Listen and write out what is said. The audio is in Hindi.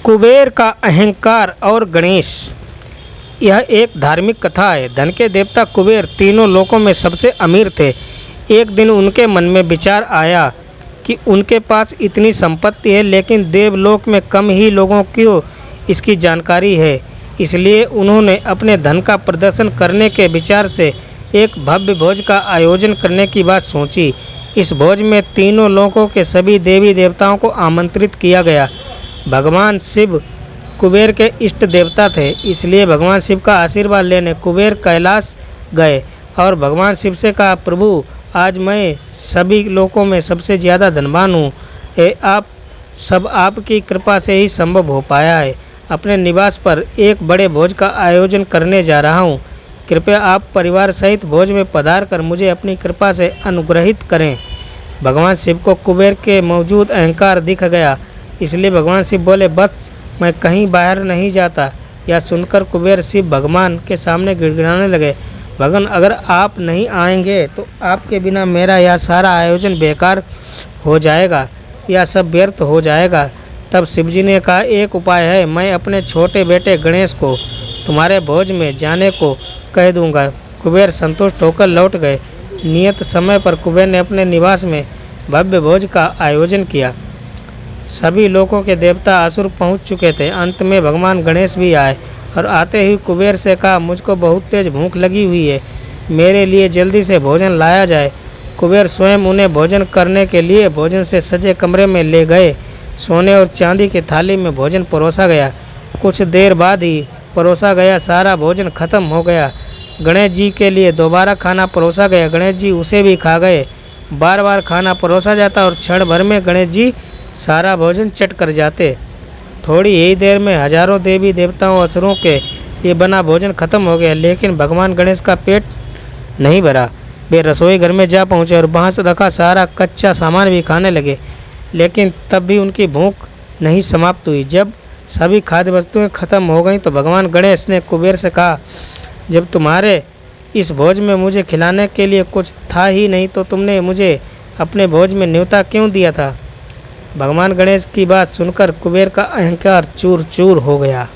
कुबेर का अहंकार और गणेश। यह एक धार्मिक कथा है। धन के देवता कुबेर तीनों लोकों में सबसे अमीर थे। एक दिन उनके मन में विचार आया कि उनके पास इतनी संपत्ति है, लेकिन देवलोक में कम ही लोगों को इसकी जानकारी है। इसलिए उन्होंने अपने धन का प्रदर्शन करने के विचार से एक भव्य भोज का आयोजन करने की बात सोची। इस भोज में तीनों लोकों के सभी देवी देवताओं को आमंत्रित किया गया। भगवान शिव कुबेर के इष्ट देवता थे, इसलिए भगवान शिव का आशीर्वाद लेने कुबेर कैलाश गए और भगवान शिव से कहा, प्रभु, आज मैं सभी लोकों में सबसे ज़्यादा धनवान हूँ। आप सब आपकी कृपा से ही संभव हो पाया है। अपने निवास पर एक बड़े भोज का आयोजन करने जा रहा हूँ। कृपया आप परिवार सहित भोज में पधार कर मुझे अपनी कृपा से अनुग्रहित करें। भगवान शिव को कुबेर के मौजूद अहंकार दिख गया, इसलिए भगवान शिव बोले, बस मैं कहीं बाहर नहीं जाता। यह सुनकर कुबेर शिव भगवान के सामने गिड़गिड़ाने लगे, भगवान, अगर आप नहीं आएंगे तो आपके बिना मेरा यह सारा आयोजन बेकार हो जाएगा, यह सब व्यर्थ हो जाएगा। तब शिवजी ने कहा, एक उपाय है, मैं अपने छोटे बेटे गणेश को तुम्हारे भोज में जाने को कह दूंगा। कुबेर संतुष्ट होकर लौट गए। नियत समय पर कुबेर ने अपने निवास में भव्य भोज का आयोजन किया। सभी लोगों के देवता असुर पहुंच चुके थे। अंत में भगवान गणेश भी आए और आते ही कुबेर से कहा, मुझको बहुत तेज भूख लगी हुई है, मेरे लिए जल्दी से भोजन लाया जाए। कुबेर स्वयं उन्हें भोजन करने के लिए भोजन से सजे कमरे में ले गए। सोने और चांदी की थाली में भोजन परोसा गया। कुछ देर बाद ही परोसा गया सारा भोजन खत्म हो गया। गणेश जी के लिए दोबारा खाना परोसा गया। गणेश जी उसे भी खा गए। बार बार खाना परोसा जाता और क्षण भर में गणेश जी सारा भोजन चट कर जाते। थोड़ी ही देर में हजारों देवी देवताओं और असुरों के लिए बना भोजन खत्म हो गया, लेकिन भगवान गणेश का पेट नहीं भरा। वे रसोई घर में जा पहुँचे और वहाँ से रखा सारा कच्चा सामान भी खाने लगे, लेकिन तब भी उनकी भूख नहीं समाप्त हुई। जब सभी खाद्य वस्तुएं खत्म हो गईं तो भगवान गणेश ने कुबेर से कहा, जब तुम्हारे इस भोज में मुझे खिलाने के लिए कुछ था ही नहीं तो तुमने मुझे अपने भोज में न्योता क्यों दिया था। भगवान गणेश की बात सुनकर कुबेर का अहंकार चूर चूर हो गया।